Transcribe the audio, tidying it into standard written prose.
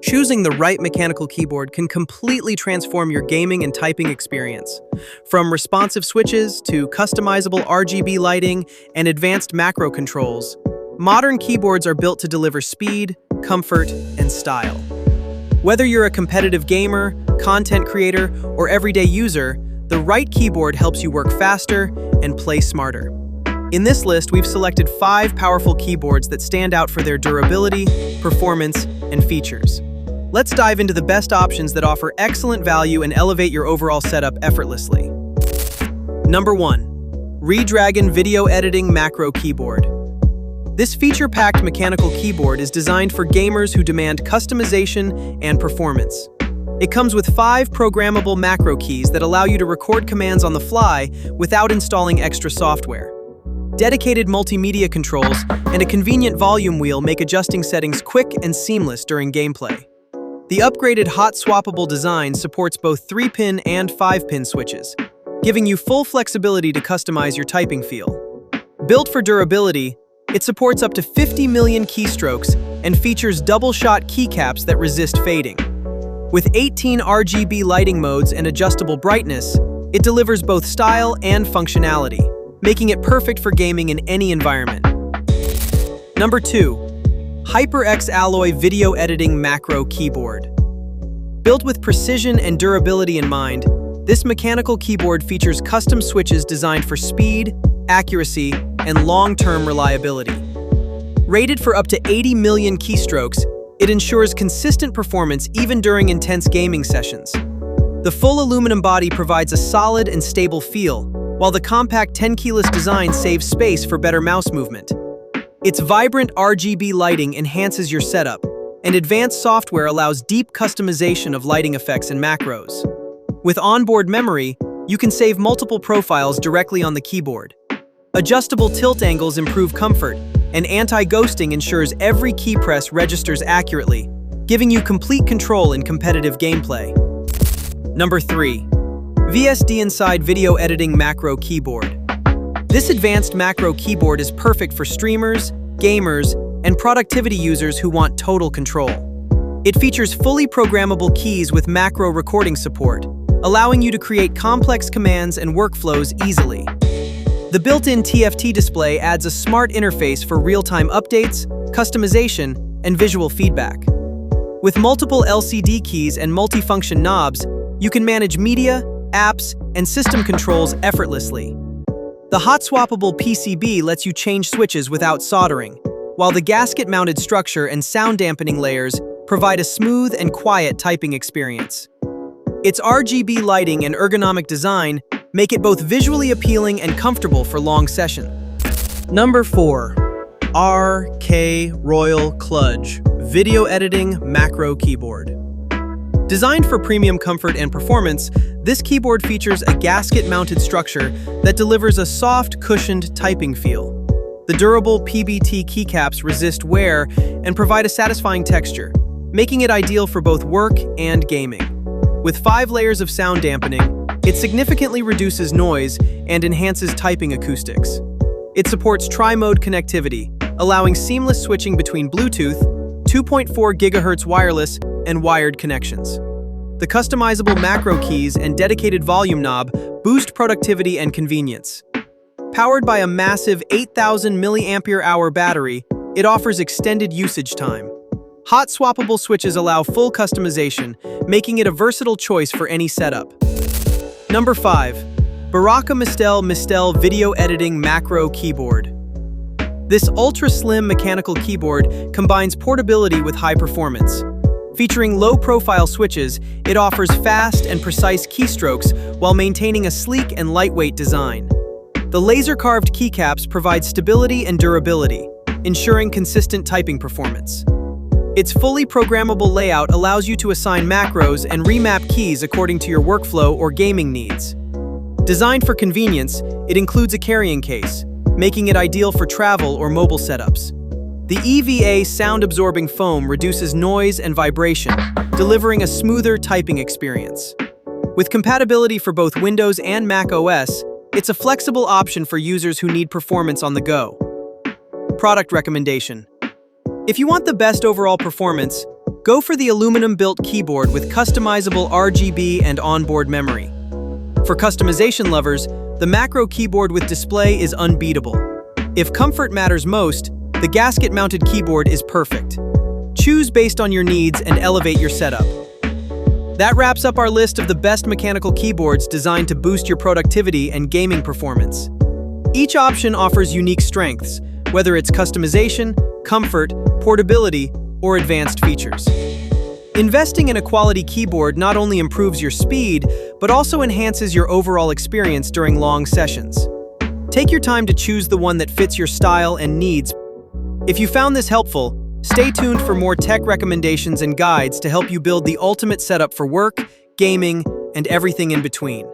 Choosing the right mechanical keyboard can completely transform your gaming and typing experience. From responsive switches to customizable RGB lighting and advanced macro controls, modern keyboards are built to deliver speed, comfort, and style. Whether you're a competitive gamer, content creator, or everyday user, the right keyboard helps you work faster and play smarter. In this list, we've selected 5 powerful keyboards that stand out for their durability, performance, and features. Let's dive into the best options that offer excellent value and elevate your overall setup effortlessly. Number 1. Redragon Video Editing Macro Keyboard. This feature-packed mechanical keyboard is designed for gamers who demand customization and performance. It comes with 5 programmable macro keys that allow you to record commands on the fly without installing extra software. Dedicated multimedia controls and a convenient volume wheel make adjusting settings quick and seamless during gameplay. The upgraded hot-swappable design supports both 3-pin and 5-pin switches, giving you full flexibility to customize your typing feel. Built for durability, it supports up to 50 million keystrokes and features double-shot keycaps that resist fading. With 18 RGB lighting modes and adjustable brightness, it delivers both style and functionality, making it perfect for gaming in any environment. Number 2. HyperX Alloy Video Editing Macro Keyboard. Built with precision and durability in mind, this mechanical keyboard features custom switches designed for speed, accuracy, and long-term reliability. Rated for up to 80 million keystrokes, it ensures consistent performance even during intense gaming sessions. The full aluminum body provides a solid and stable feel, while the compact 10-keyless design saves space for better mouse movement. Its vibrant RGB lighting enhances your setup, and advanced software allows deep customization of lighting effects and macros. With onboard memory, you can save multiple profiles directly on the keyboard. Adjustable tilt angles improve comfort, and anti-ghosting ensures every key press registers accurately, giving you complete control in competitive gameplay. Number 3. VSDINSIDE Video Editing Macro Keyboard. This advanced macro keyboard is perfect for streamers, gamers, and productivity users who want total control. It features fully programmable keys with macro recording support, allowing you to create complex commands and workflows easily. The built-in TFT display adds a smart interface for real-time updates, customization, and visual feedback. With multiple LCD keys and multifunction knobs, you can manage media, apps, and system controls effortlessly. The hot-swappable PCB lets you change switches without soldering, while the gasket-mounted structure and sound-dampening layers provide a smooth and quiet typing experience. Its RGB lighting and ergonomic design make it both visually appealing and comfortable for long sessions. Number 4. ROYAL KLUDGE Video Editing Macro Keyboard. Designed for premium comfort and performance, this keyboard features a gasket-mounted structure that delivers a soft, cushioned typing feel. The durable PBT keycaps resist wear and provide a satisfying texture, making it ideal for both work and gaming. With 5 layers of sound dampening, it significantly reduces noise and enhances typing acoustics. It supports tri-mode connectivity, allowing seamless switching between Bluetooth, 2.4 GHz wireless, and wired connections. The customizable macro keys and dedicated volume knob boost productivity and convenience. Powered by a massive 8,000 mAh battery, it offers extended usage time. Hot swappable switches allow full customization, making it a versatile choice for any setup. Number 5. BAROCCOMiSTEL MiSTEL Video Editing Macro Keyboard. This ultra-slim mechanical keyboard combines portability with high performance. Featuring low-profile switches, it offers fast and precise keystrokes while maintaining a sleek and lightweight design. The laser-carved keycaps provide stability and durability, ensuring consistent typing performance. Its fully programmable layout allows you to assign macros and remap keys according to your workflow or gaming needs. Designed for convenience, it includes a carrying case, making it ideal for travel or mobile setups. The EVA sound-absorbing foam reduces noise and vibration, delivering a smoother typing experience. With compatibility for both Windows and Mac OS, it's a flexible option for users who need performance on the go. Product recommendation. If you want the best overall performance, Go for the aluminum-built keyboard with customizable RGB and onboard memory. For customization lovers, the macro keyboard with display is unbeatable. If comfort matters most, the gasket-mounted keyboard is perfect. Choose based on your needs and elevate your setup. That wraps up our list of the best mechanical keyboards designed to boost your productivity and gaming performance. Each option offers unique strengths, whether it's customization, comfort, portability, or advanced features. Investing in a quality keyboard not only improves your speed, but also enhances your overall experience during long sessions. Take your time to choose the one that fits your style and needs. If you found this helpful, stay tuned for more tech recommendations and guides to help you build the ultimate setup for work, gaming, and everything in between.